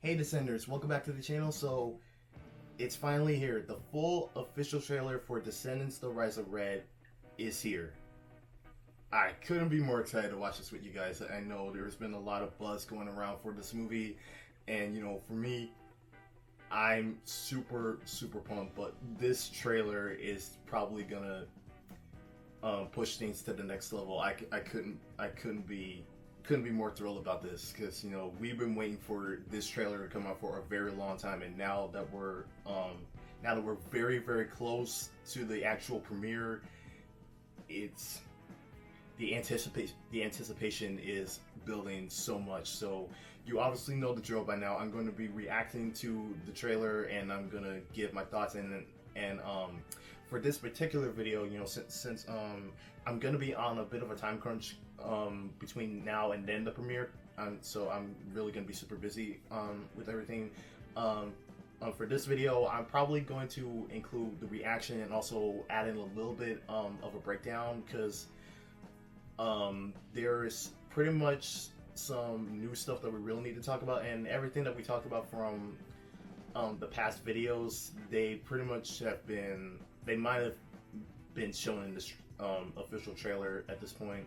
Hey Descendants, welcome back to the channel. So, it's finally here. The full official trailer for Descendants: The Rise of Red is here. I couldn't be more excited to watch this with you guys. I know there's been a lot of buzz going around for this movie, and you know, for me, I'm super pumped, but this trailer is probably gonna push things to the next level. I couldn't be more thrilled about this, because you know, we've been waiting for this trailer to come out for a very long time, and now that we're very close to the actual premiere, it's the anticipation is building so much. So you obviously know the drill by now. I'm going to be reacting to the trailer and I'm going to give my thoughts, and for this particular video, you know, since I'm going to be on a bit of a time crunch between now and then the premiere, so I'm really going to be super busy with everything. For this video, I'm probably going to include the reaction and also add in a little bit of a breakdown, because there's pretty much some new stuff that we really need to talk about, and everything that we talked about from the past videos, they pretty much have been, they might have been shown in this official trailer at this point.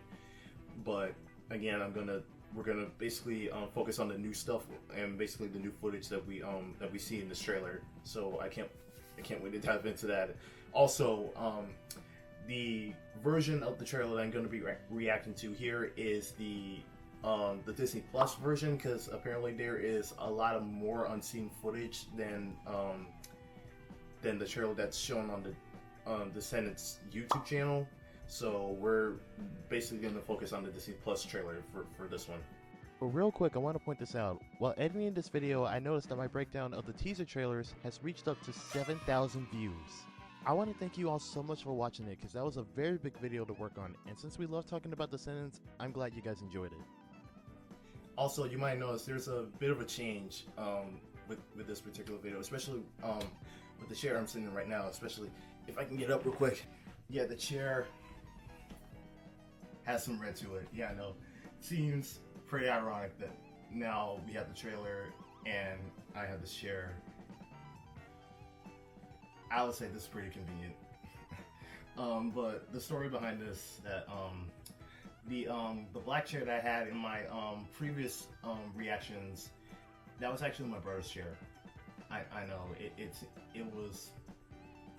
But again, we're gonna basically focus on the new stuff and basically the new footage that we see in this trailer. So I can't wait to dive into that. Also, the version of the trailer that I'm going to be reacting to here is the Disney Plus version, because apparently there is a lot of more unseen footage than the trailer that's shown on the Descendants YouTube channel. So we're basically going to focus on the Disney Plus trailer for this one. But real quick, I want to point this out. While editing this video, I noticed that my breakdown of the teaser trailers has reached up to 7,000 views. I want to thank you all so much for watching it, because that was a very big video to work on, and since we love talking about Descendants, I'm glad you guys enjoyed it. Also, you might notice there's a bit of a change with this particular video, especially with the chair I'm sitting in right now, especially if I can get up real quick. Yeah, the chair has some red to it. Yeah, I know. Seems pretty ironic that now we have the trailer and I have this chair. I would say this is pretty convenient. But the story behind this, that the black chair that I had in my previous reactions, that was actually my brother's chair. I know it was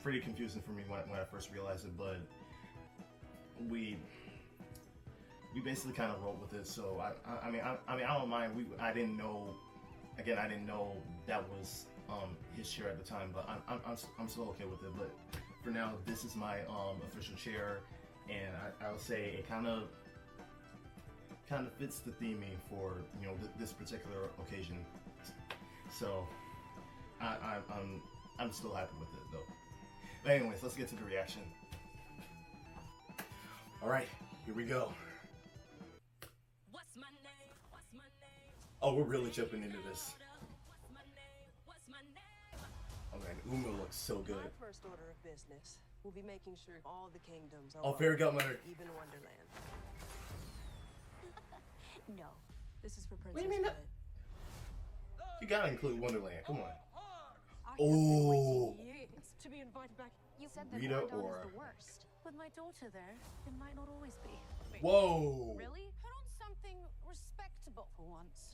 pretty confusing for me when I first realized it, but we basically kind of rolled with it. So I mean I don't mind. I didn't know that was his chair at the time, but I'm still okay with it. But for now, this is my official chair, and I would say it kind of fits the theming for, you know, this particular occasion. So I'm still happy with it though. But anyways, let's get to the reaction. All right, here we go. Oh, we're really jumping into this. Oh man, Uma looks so good. My first order of business will be making sure all the kingdoms are Fairy Godmother. even Wonderland. No, this is for Princess. What do you mean that? You gotta include Wonderland. Come on. Oh, to be invited back. You said that Rita Auradon Ora. is the worst. With my daughter there, it might not always be. Wait, Whoa. Really? Put on something respectable for once.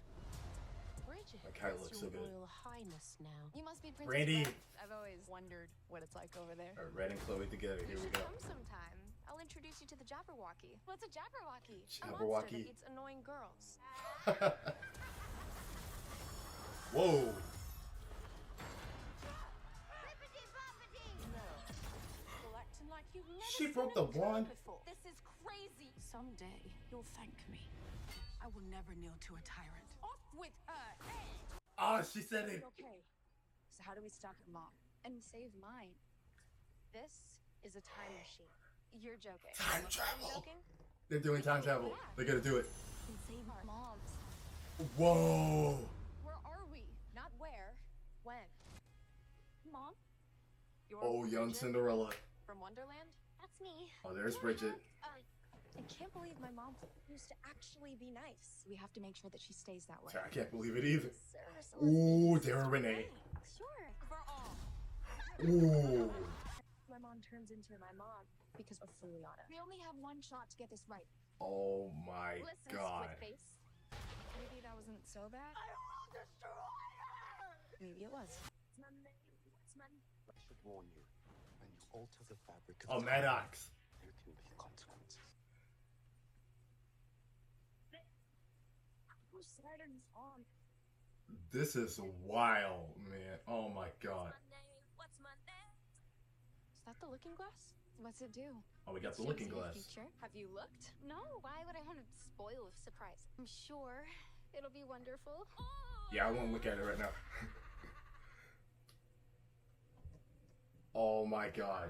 Bridget, That Kylie looks so your good. Royal Highness now. You must be Princess Brandy. Red. I've always wondered what it's like over there. All right, Red and Chloe together. Here we go. Come sometime. I'll introduce you to the Jabberwocky. What's a Jabberwocky? A monster Jabberwocky. that eats annoying girls. Whoa. Acting like you've never She seen broke a the girl wand. before. This is crazy. Someday you'll thank me. I will never kneel to a tyrant. Off with her head. Ah, she said it. Okay. So how do we stop your mom and save mine? This is a time machine. You're joking. Time I'm travel. joking. They're doing time travel. They're gonna do it. And save our moms. Whoa. Where are we? Not where. When? Mom? You're Oh, young Bridget Cinderella. from Wonderland? That's me. Oh, there's Bridget. I can't believe my mom used to actually be nice. We have to make sure that she stays that way. I can't believe it either. Ursula's Ooh, baby Dara sister Renee. Sure. for all. Ooh. My mom turns into my mom because of Juliana. We only have one shot to get this right. Oh my Listen, god. split face. Maybe that wasn't so bad. I will destroy her! Maybe it was. What's my name? What's my name? I should warn you, when you alter the fabric of Oh, time, Maddox. there can be consequences. Whose side are you on? This is wild, man. Oh my god. What's my name? Is that the looking glass? What's it do? Oh, we got It the shows looking you the glass. future. Have you looked? No, why would I want to spoil a surprise? I'm sure it'll be wonderful. Yeah, I want to look at it right now. Oh my god.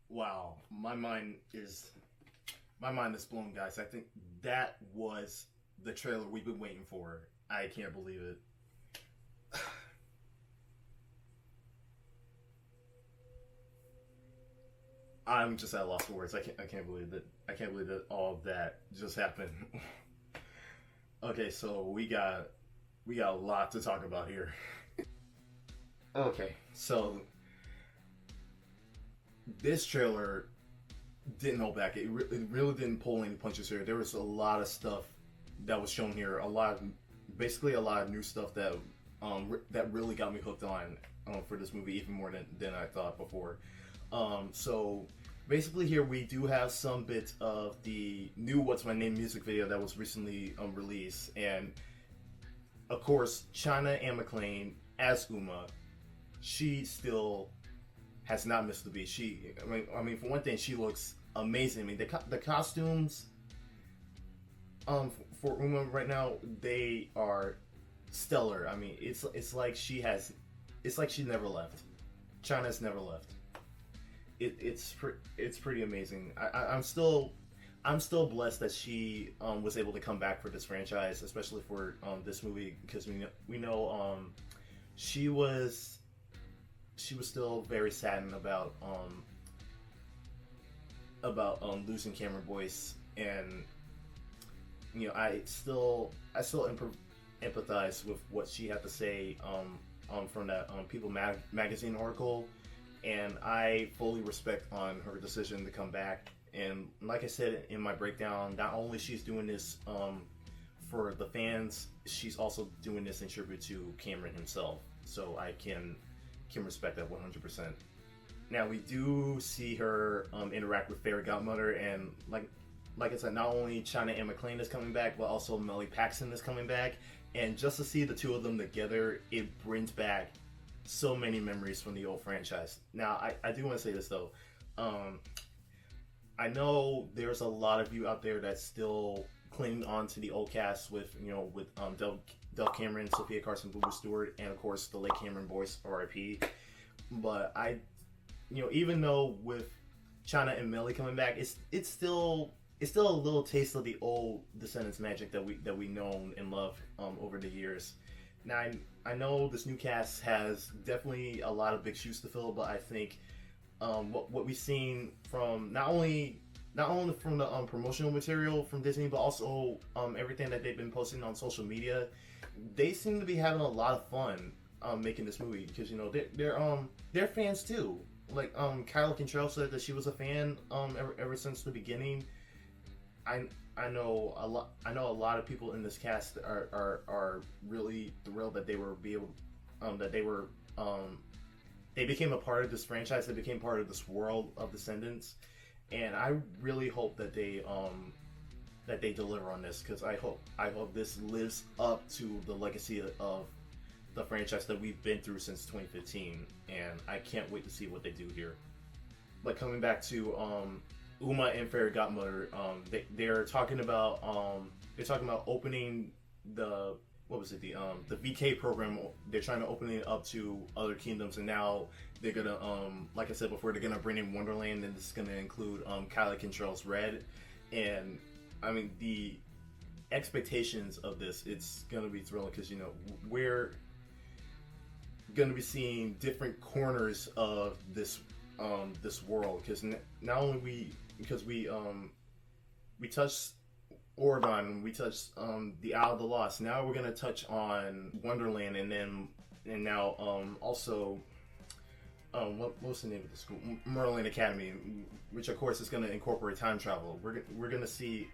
Wow, my mind is blown, guys. I think that was the trailer we've been waiting for. I can't believe it. I'm just at a loss for words. I can't believe that. I can't believe that all of that just happened. Okay, so we got a lot to talk about here. Okay, so this trailer didn't hold back. It really didn't pull any punches here. There was a lot of stuff that was shown here. Basically a lot of new stuff that that really got me hooked on for this movie even more than I thought before. So basically here we do have some bits of the new What's My Name music video that was recently released, and of course Anne McClain as Uma, she still has not missed the beat. I mean, for one thing, she looks amazing. I mean, the costumes for Uma right now, they are stellar. I mean, it's like she never left. China's never left. It's pretty amazing. I'm still blessed that she was able to come back for this franchise, especially for this movie, because we know she was still very saddened about losing Cameron Boyce, and I still empathize with what she had to say from that People magazine article. And I fully respect on her decision to come back. And like I said in my breakdown, not only she's doing this for the fans, she's also doing this in tribute to Cameron himself. So I can respect that 100%. Now we do see her interact with Fairy Godmother, and like I said, not only Anne McClain is coming back, but also Melly Paxson is coming back. And just to see the two of them together, it brings back so many memories from the old franchise. Now, I do want to say this though. I know there's a lot of you out there that's still clinging on to the old cast with Del Cameron, Sophia Carson, Boo Boo Stewart, and of course the late Cameron Boyce, R.I.P. But even though with China and Melly coming back, it's still a little taste of the old Descendants magic that we know and love over the years. Now, I know this new cast has definitely a lot of big shoes to fill, but I think what we've seen from not only from the promotional material from Disney, but also everything that they've been posting on social media, they seem to be having a lot of fun making this movie, because they're fans too. Like Kylie Cantrall said that she was a fan ever since the beginning. I know a lot of people in this cast are really thrilled that they became a part of this franchise. They became part of this world of Descendants, and I really hope that they deliver on this, because I hope this lives up to the legacy of the franchise that we've been through since 2015, and I can't wait to see what they do here. But coming back to Uma and Fairy Godmother, they're talking about opening the VK program. They're trying to open it up to other kingdoms, and now they're gonna like I said before, they're gonna bring in Wonderland, and this is gonna include Kylie Cantrall's Red. And I mean, the expectations of this, it's gonna be thrilling, because going to be seeing different corners of this this world, because not only we touched Auradon, we touched the Isle of the Lost. Now we're gonna touch on Wonderland, and now also what was the name of the school? Merlin Academy, which of course is gonna incorporate time travel. We're gonna see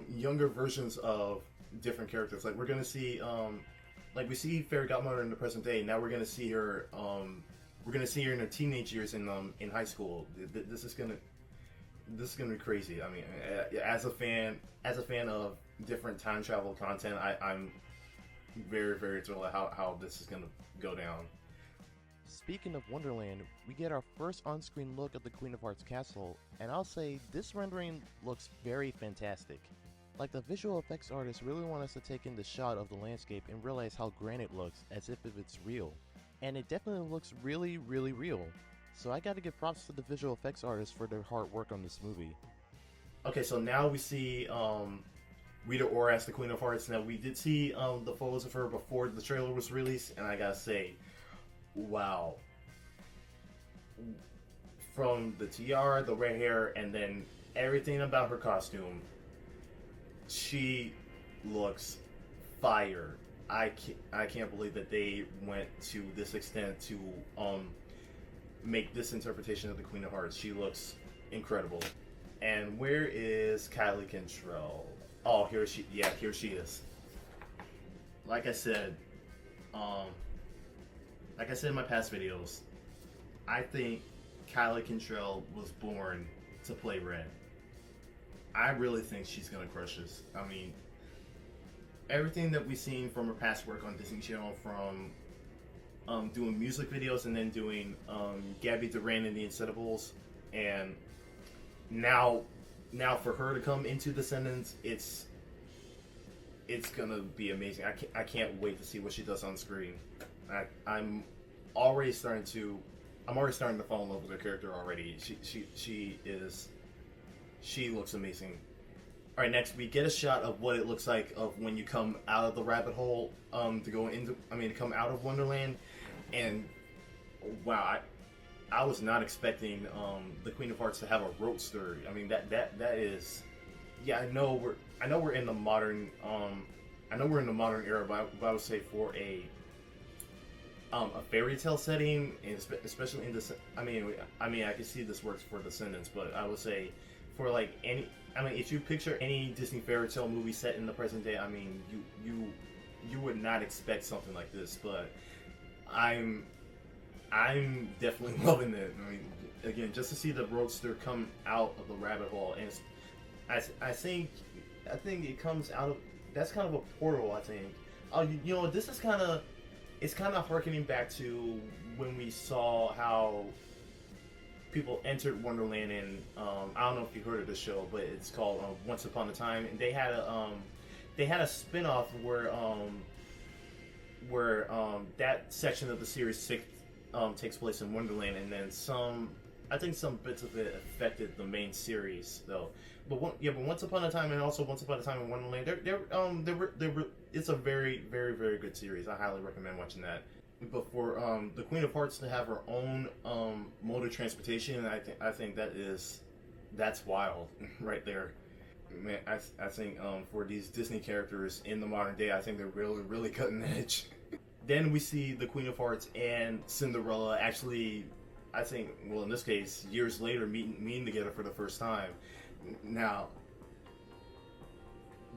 younger versions of different characters. Like we're gonna see like we see Fairy Godmother in the present day. Now we're gonna see her in her teenage years in high school. This is gonna be crazy. I mean, as a fan of different time travel content, I'm very, very thrilled at how this is gonna go down. Speaking of Wonderland, we get our first on-screen look at the Queen of Hearts castle, and I'll say this rendering looks very fantastic. Like, the visual effects artists really want us to take in the shot of the landscape and realize how grand it looks, as if it's real. And it definitely looks really, really real. So I gotta give props to the visual effects artists for their hard work on this movie. Okay, so now we see Rita Ora as the Queen of Hearts. Now we did see the photos of her before the trailer was released, and I gotta say, wow. From the tiara, the red hair, and then everything about her costume, she looks fire. I can't believe that they went to this extent to make this interpretation of the Queen of Hearts. She looks incredible. And where is Kylie Cantrall? Oh, here she is. Like I said in my past videos, I think Kylie Cantrall was born to play Red. I really think she's gonna crush this. I mean, everything that we've seen from her past work on Disney Channel, from doing music videos and then doing Gabby Duran and the Incites, and now for her to come into Descendants, it's gonna be amazing. I can't wait to see what she does on screen. I'm already starting to fall in love with her character already. She looks amazing. All right, next we get a shot of what it looks like of when you come out of the rabbit hole to come out of Wonderland, and wow, I was not expecting the Queen of Hearts to have a roadster. I mean that is, yeah, I know we're in the modern era, but I would say for a fairy tale setting, and especially in this, I mean I can see this works for Descendants, but I would say for like if you picture any Disney fairy tale movie set in the present day, I mean you would not expect something like this, but I'm definitely loving it. I mean, again, just to see the roadster come out of the rabbit hole, and I think it comes out of, that's kind of a portal. I think. You know, this is it's kind of harkening back to when we saw how people entered Wonderland, and I don't know if you heard of the show, but it's called Once Upon a Time, and they had a spin-off where that section of the series takes place in Wonderland, and then some bits of it affected the main series though. But Once Upon a Time and also Once Upon a Time in Wonderland, it's a very, very, very good series. I highly recommend watching that. But for the Queen of Hearts to have her own mode of transportation, I think that's wild right there. Man, I think for these Disney characters in the modern day, I think they're really, really cutting edge. Then we see the Queen of Hearts and Cinderella actually, I think, well, in this case, years later, meeting together for the first time. Now,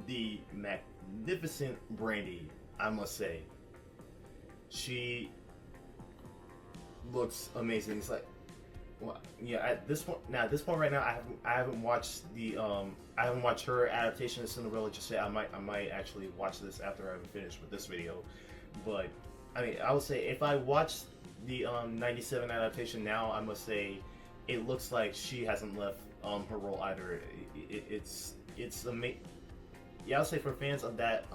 the magnificent Brandy, I must say, she looks amazing. It's like, well, yeah. At this point right now, I haven't watched her adaptation of Cinderella just yet. I might actually watch this after I'm finished with this video. But I mean, I would say if I watch the '97 adaptation now, I must say it looks like she hasn't left her role either. It's amazing. Yeah, I'll say for fans of that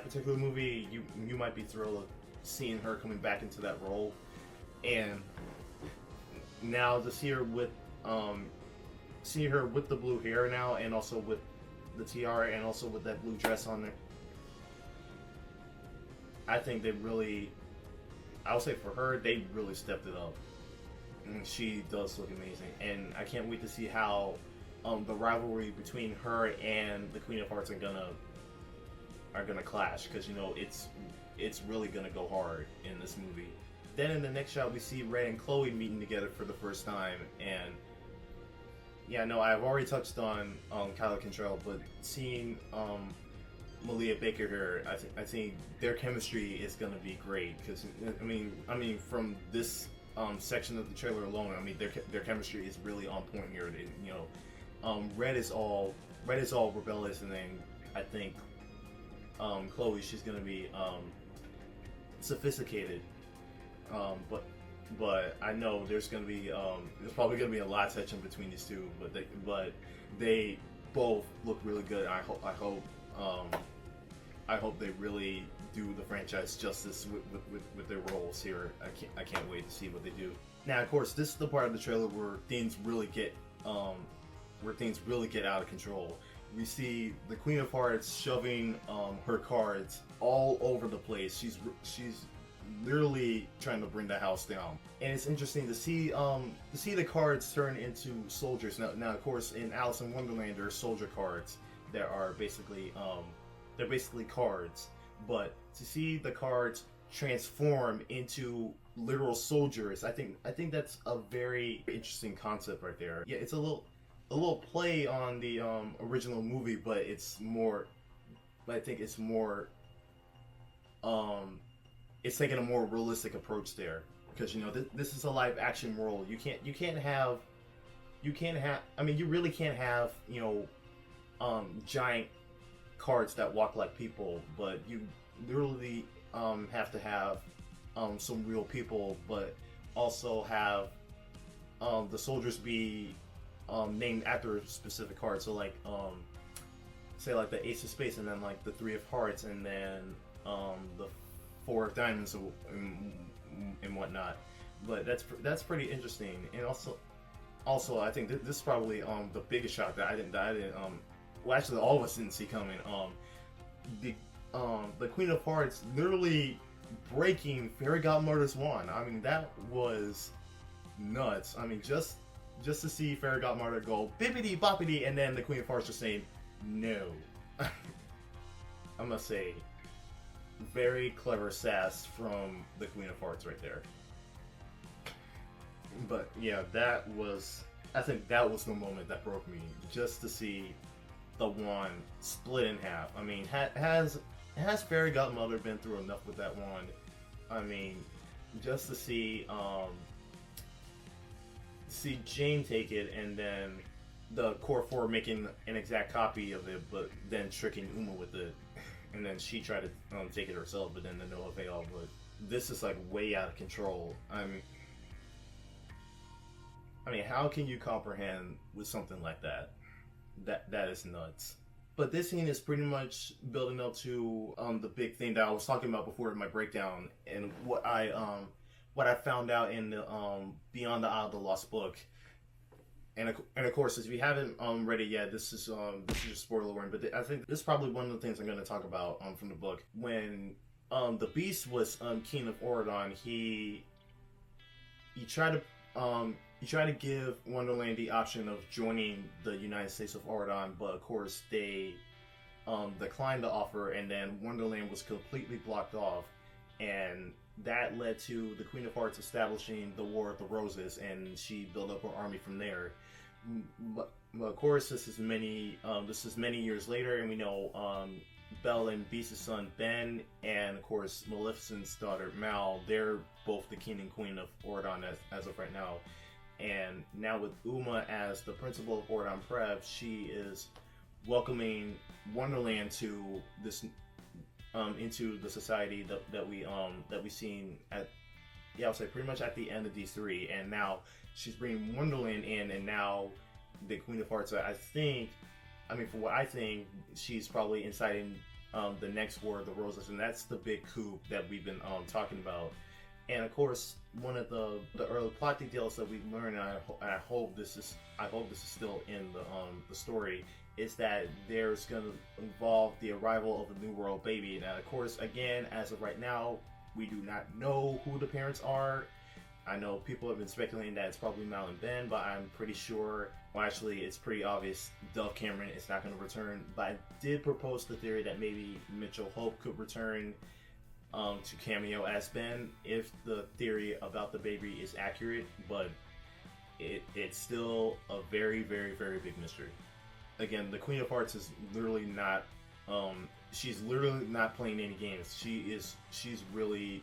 particular movie, you might be thrilled of seeing her coming back into that role, and now to see her with the blue hair now, and also with the tiara, and also with that blue dress on there. I think they really, I would say for her, they really stepped it up. And she does look amazing, and I can't wait to see how the rivalry between her and the Queen of Hearts are gonna clash, because you know it's really gonna go hard in this movie. Then in the next shot we see Red and Chloe meeting together for the first time, and yeah, no, I've already touched on Kylie Cantrall, but seeing Malia Baker here, I think their chemistry is gonna be great, because I mean from this section of the trailer alone, I mean their chemistry is really on point here. They, you know, Red is all rebellious, and then I think Chloe, she's gonna be sophisticated, but I know there's probably gonna be a lot of tension between these two, but they both look really good. I hope they really do the franchise justice with their roles here. I can't wait to see what they do. Now, of course, this is the part of the trailer where things really get out of control. We see the Queen of Hearts shoving her cards all over the place. She's literally trying to bring the house down, and it's interesting to see the cards turn into soldiers. Now, of course, in Alice in Wonderland, there are soldier cards that are basically cards, but to see the cards transform into literal soldiers, I think that's a very interesting concept right there. Yeah, it's a little play on the original movie, but I think it's more it's taking a more realistic approach there, because you know this is a live action world. You really can't have, you know, giant cards that walk like people, but you literally have to have some real people, but also have the soldiers be named after specific cards. So like say like the Ace of Spades, and then like the Three of Hearts, and then the Four of Diamonds and whatnot. But that's pretty interesting. And also I think this is probably the biggest shock that I didn't well, actually all of us didn't see coming. The Queen of Hearts literally breaking Fairy Godmother's wand. I mean, that was nuts. I mean, just to see Fairy Godmother go bippity boppity, and then the Queen of Hearts just saying no. I must say, very clever sass from the Queen of Hearts right there. But yeah, I think that was the moment that broke me, just to see the wand split in half. I mean, has Fairy Godmother been through enough with that wand? I mean, just to see Jane take it, and then the Core 4 making an exact copy of it, but then tricking Uma with it, and then she tried to take it herself, but then to no avail. But this is like way out of control. I mean, how can you comprehend with something like that? That is nuts. But this scene is pretty much building up to the big thing that I was talking about before in my breakdown, and what I found out in the Beyond the Isle of the Lost book. And of course, if you haven't read it yet, this is just spoiler warning. But I think this is probably one of the things I'm going to talk about from the book. When the Beast was king of Auradon, he tried to give Wonderland the option of joining the United States of Auradon, but of course they declined the offer, and then Wonderland was completely blocked off, and that led to the Queen of Hearts establishing the War of the Roses, and she built up her army from there. But of course, this is many years later, and we know Belle and Beast's son Ben, and of course Maleficent's daughter Mal, they're both the king and queen of Auradon as of right now. And now with Uma as the principal of Auradon Prep, she is welcoming Wonderland to this into the society that we seen at, yeah, I'll say pretty much at the end of D3, and now she's bringing Wonderland in, and now the Queen of Hearts, for what I think, she's probably inciting the next War of the Roses, and that's the big coup that we've been talking about. And of course, one of the early plot details that we've learned, and I hope this is still in the story, is that there's going to involve the arrival of a New World baby. Now, of course, again, as of right now, we do not know who the parents are. I know people have been speculating that it's probably Mal and Ben, but I'm pretty sure, well, actually, it's pretty obvious Dove Cameron is not going to return. But I did propose the theory that maybe Mitchell Hope could return to cameo as Ben, if the theory about the baby is accurate, but it's still a very, very, very big mystery. Again, the Queen of Hearts is literally not, she's literally not playing any games. She really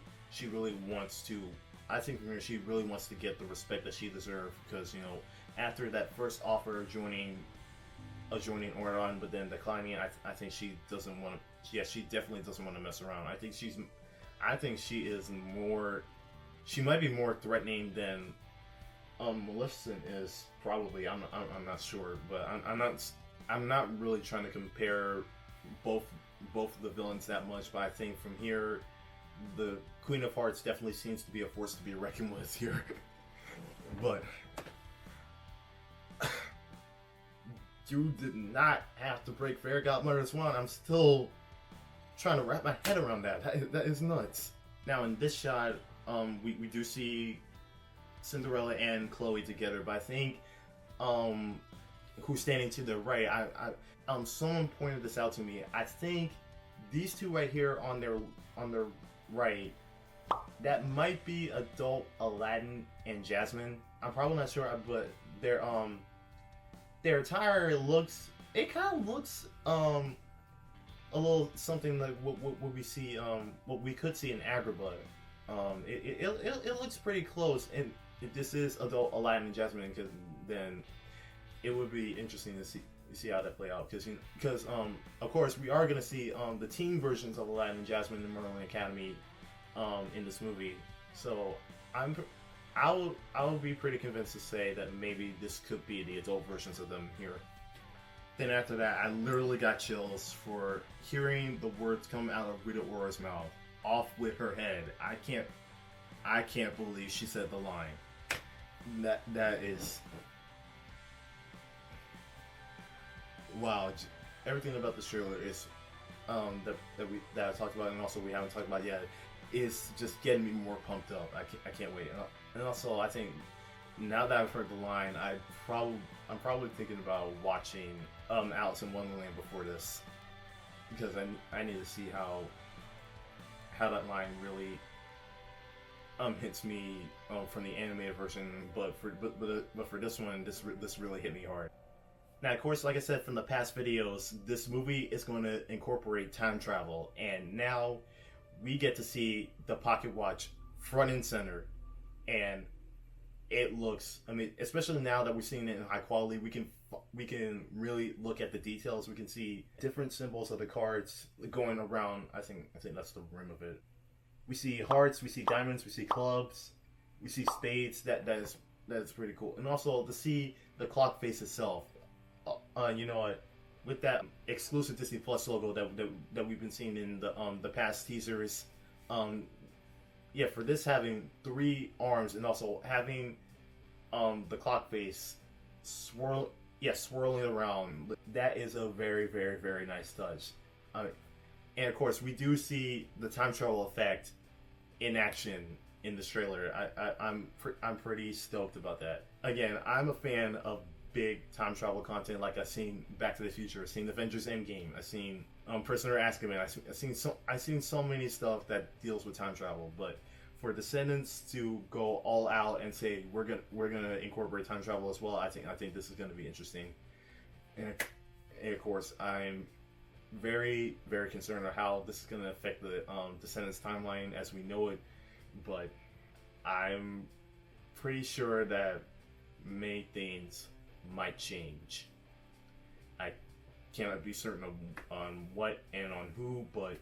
wants to, I think she really wants to get the respect that she deserves, because, you know, after that first offer of joining Auradon, but then declining, I think she doesn't want to, yeah, she definitely doesn't want to mess around. I think she is more, she might be more threatening than Maleficent is, probably. I'm not sure, but I'm not really trying to compare both of the villains that much. But I think from here, the Queen of Hearts definitely seems to be a force to be reckoned with here. But you did not have to break Fairy Godmother's wand. I'm still trying to wrap my head around that. That is nuts. Now in this shot, we do see Cinderella and Chloe together, but I think who's standing to the right, someone pointed this out to me. I think these two right here on their right, that might be adult Aladdin and Jasmine. I'm probably not sure, but their attire looks, it kind of looks a little something like what we see, what we could see in Agrabah. It looks pretty close, and if this is adult Aladdin and Jasmine, then it would be interesting to see how that play out. Because of course we are gonna see the teen versions of Aladdin and Jasmine in Merlin Academy in this movie. So I would be pretty convinced to say that maybe this could be the adult versions of them here. Then after that, I literally got chills for hearing the words come out of Rita Ora's mouth. Off with her head. I can't believe she said the line. That is, wow. Everything about the trailer is that I talked about, and also we haven't talked about yet, is just getting me more pumped up. I can't wait. And also, I think now that I've heard the line, I'm probably thinking about watching Alice in Wonderland before this, because I need to see how that line really hits me from the animated version, but for this one, this really hit me hard. Now, of course, like I said from the past videos, this movie is going to incorporate time travel, and now we get to see the pocket watch front and center, and it looks, I mean, especially now that we're seeing it in high quality, we can really look at the details. We can see different symbols of the cards going around. I think that's the rim of it. We see hearts, we see diamonds, we see clubs, we see spades. That is pretty cool. And also to see the clock face itself. You know what? With that exclusive Disney Plus logo that we've been seeing in the past teasers. Yeah, for this having 3 arms and also having the clock face swirling around, that is a very, very, very nice touch. And of course, we do see the time travel effect in action in this trailer. I'm pretty stoked about that. Again, I'm a fan of big time travel content, like I've seen Back to the Future, I've seen Avengers Endgame, I've seen Prisoner Azkaban, I've seen so many stuff that deals with time travel. But for Descendants to go all out and say we're gonna incorporate time travel as well, I think this is gonna be interesting. And of course, I'm very, very concerned of how this is gonna affect the Descendants timeline as we know it. But I'm pretty sure that many things might change. I cannot be certain on what and on who, but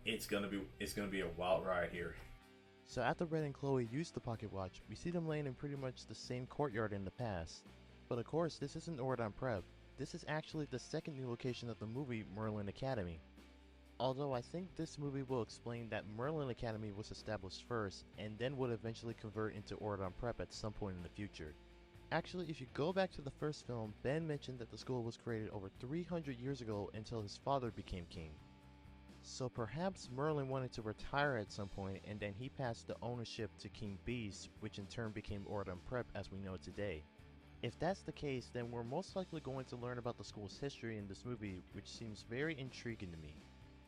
it's gonna be a wild ride here. So after Red and Chloe use the pocket watch, we see them laying in pretty much the same courtyard in the past. But of course, this isn't Auradon Prep. This is actually the second new location of the movie Merlin Academy. Although I think this movie will explain that Merlin Academy was established first and then would eventually convert into Auradon Prep at some point in the future. Actually, if you go back to the first film, Ben mentioned that the school was created over 300 years ago until his father became king. So perhaps Merlin wanted to retire at some point and then he passed the ownership to King Beast, which in turn became Auradon Prep as we know it today. If that's the case, then we're most likely going to learn about the school's history in this movie, which seems very intriguing to me.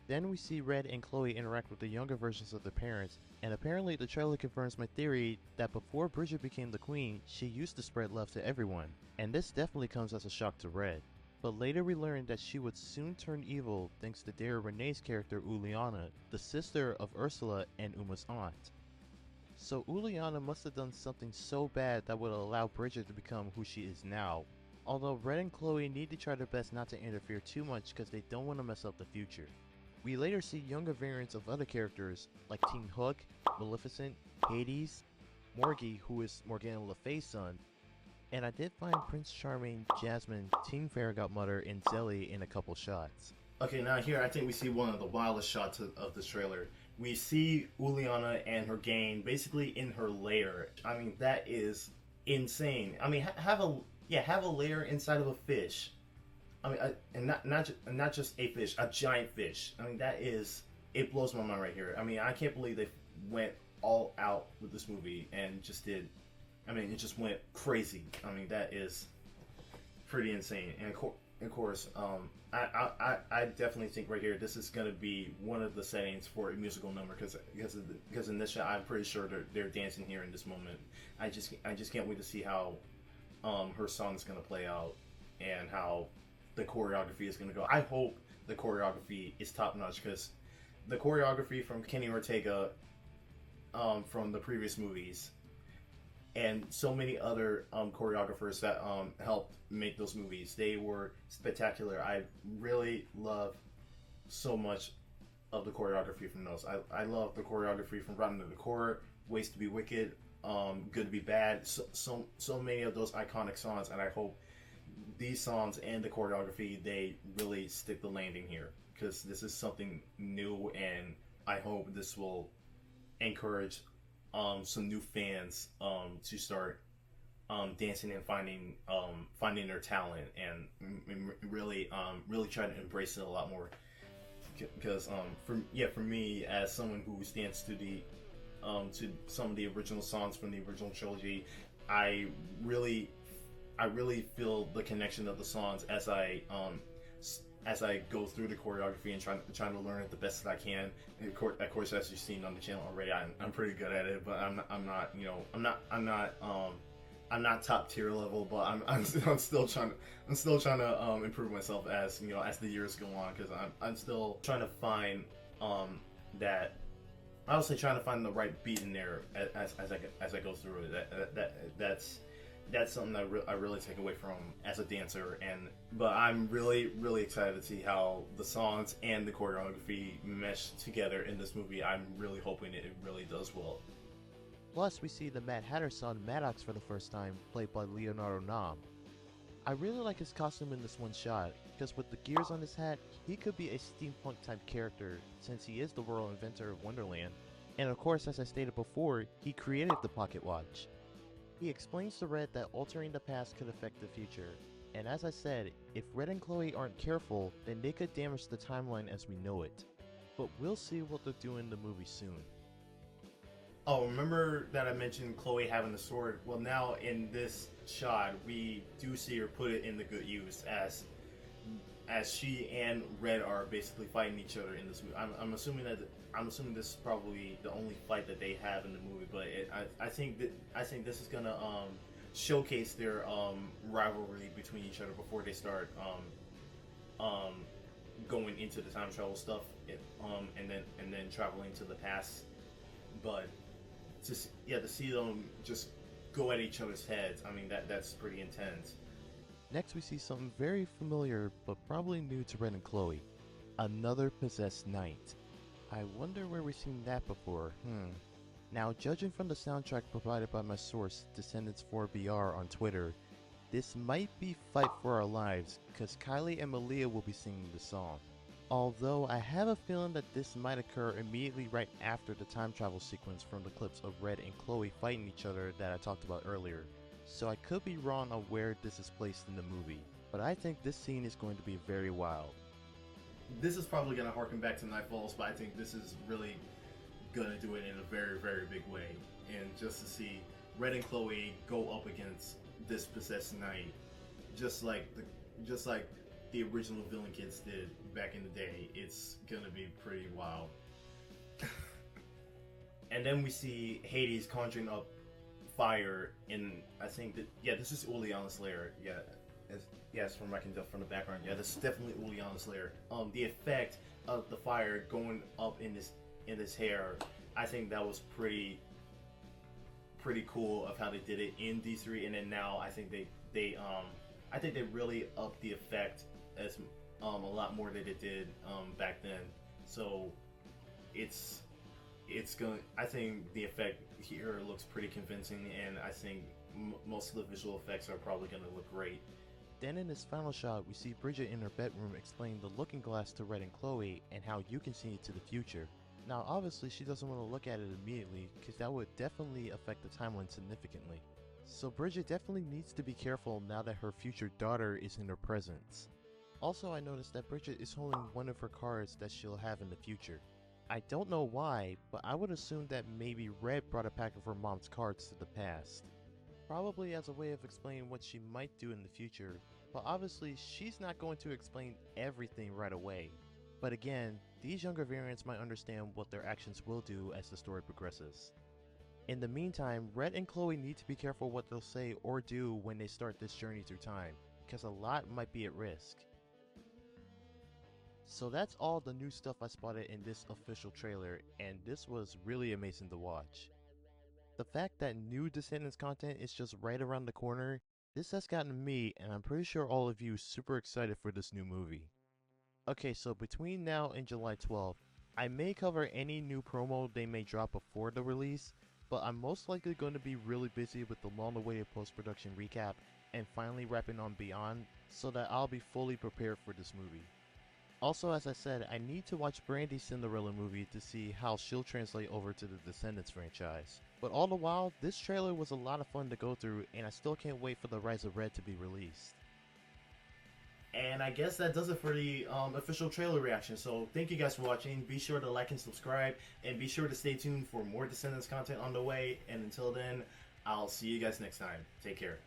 Then we see Red and Chloe interact with the younger versions of their parents, and apparently the trailer confirms my theory that before Bridget became the queen, she used to spread love to everyone, and this definitely comes as a shock to Red. But later we learned that she would soon turn evil thanks to Dara Renee's character Uliana, the sister of Ursula and Uma's aunt. So Uliana must have done something so bad that would allow Bridget to become who she is now. Although Red and Chloe need to try their best not to interfere too much because they don't want to mess up the future. We later see younger variants of other characters like Teen Hook, Maleficent, Hades, Morgie, who is Morgana Le Fay's son, and I did find Prince Charming, Jasmine, Teen Fairy Godmother, and Zelly in a couple shots. Okay, now here I think we see one of the wildest shots of this trailer. We see Uliana and her gang basically in her lair. I mean, that is insane. I mean, have a lair inside of a fish. I mean, and not just a fish, a giant fish. I mean, it blows my mind right here. I mean, I can't believe they went all out with this movie and just did. I mean, it just went crazy. I mean, that is pretty insane. And of course, I definitely think right here this is going to be one of the settings for a musical number because in this shot I'm pretty sure they're dancing here in this moment. I just can't wait to see how her song is going to play out and how the choreography is going to go. I hope the choreography is top notch because the choreography from Kenny Ortega from the previous movies and so many other choreographers that helped make those movies. They were spectacular. I really love so much of the choreography from those. I love the choreography from Rotten to the Core, Ways to be Wicked, Good to be Bad. So many of those iconic songs, and I hope these songs and the choreography, they really stick the landing here because this is something new, and I hope this will encourage some new fans to start dancing and finding their talent and really try to embrace it a lot more. Because for me as someone who stands to some of the original songs from the original trilogy, I really feel the connection of the songs as I go through the choreography and trying to learn it the best that I can. And of course, as you've seen on the channel already, I'm pretty good at it, but I'm not top tier level, but I'm still trying to improve myself as the years go on, because I'm still trying to find trying to find the right beat in there as I go through it. That's something that I really take away from as a dancer, but I'm really excited to see how the songs and the choreography mesh together in this movie. I'm really hoping it really does well. Plus, we see the Mad Hatter's son Maddox for the first time, played by Leonardo Nam. I really like his costume in this one shot, because with the gears on his hat, he could be a steampunk type character, since he is the world inventor of Wonderland. And of course, as I stated before, he created the pocket watch. He explains to Red that altering the past could affect the future, and as I said, if Red and Chloe aren't careful, then they could damage the timeline as we know it. But we'll see what they'll do in the movie soon. Oh, remember that I mentioned Chloe having the sword? Well, now in this shot, we do see her put it in the good use as she and Red are basically fighting each other in this movie. I'm assuming this is probably the only fight that they have in the movie, but I think this is gonna showcase their rivalry between each other before they start going into the time travel stuff, and then traveling to the past. But to see them just go at each other's heads, I mean that's pretty intense. Next we see something very familiar, but probably new to Red and Chloe. Another possessed knight. I wonder where we've seen that before. Now, judging from the soundtrack provided by my source, Descendants 4BR on Twitter, this might be Fight for Our Lives, because Kylie and Malia will be singing the song. Although, I have a feeling that this might occur immediately right after the time travel sequence from the clips of Red and Chloe fighting each other that I talked about earlier. so I could be wrong on where this is placed in the movie, but I think this scene is going to be very wild. This is probably going to harken back to Night Falls, but I think this is really going to do it in a very, very big way. And just to see Red and Chloe go up against this possessed knight, just like the original Villain Kids did back in the day, it's going to be pretty wild. And then we see Hades conjuring up fire in, I think that, yeah, this is Uliana's lair. Yes, from I can tell from the background. Yeah, this is definitely Uliana's lair. The effect of the fire going up in this hair, I think that was pretty cool of how they did it in D3, and then now I think they really upped the effect as a lot more than they did back then. So I think the effect here looks pretty convincing, and I think most of the visual effects are probably going to look great. Then in this final shot, we see Bridget in her bedroom explaining the looking glass to Red and Chloe and how you can see into the future. Now obviously she doesn't want to look at it immediately because that would definitely affect the timeline significantly. So Bridget definitely needs to be careful now that her future daughter is in her presence. Also, I noticed that Bridget is holding one of her cards that she'll have in the future. I don't know why, but I would assume that maybe Red brought a pack of her mom's cards to the past. Probably as a way of explaining what she might do in the future, but obviously she's not going to explain everything right away. But again, these younger variants might understand what their actions will do as the story progresses. In the meantime, Red and Chloe need to be careful what they'll say or do when they start this journey through time, because a lot might be at risk. So that's all the new stuff I spotted in this official trailer, and this was really amazing to watch. The fact that new Descendants content is just right around the corner, this has gotten me, and I'm pretty sure all of you, super excited for this new movie. Okay, so between now and July 12th, I may cover any new promo they may drop before the release, but I'm most likely going to be really busy with the long-awaited post-production recap and finally wrapping on Beyond, so that I'll be fully prepared for this movie. Also, as I said, I need to watch Brandy's Cinderella movie to see how she'll translate over to the Descendants franchise. But all the while, this trailer was a lot of fun to go through, and I still can't wait for the Rise of Red to be released. And I guess that does it for the official trailer reaction. So thank you guys for watching. Be sure to like and subscribe, and be sure to stay tuned for more Descendants content on the way. And until then, I'll see you guys next time. Take care.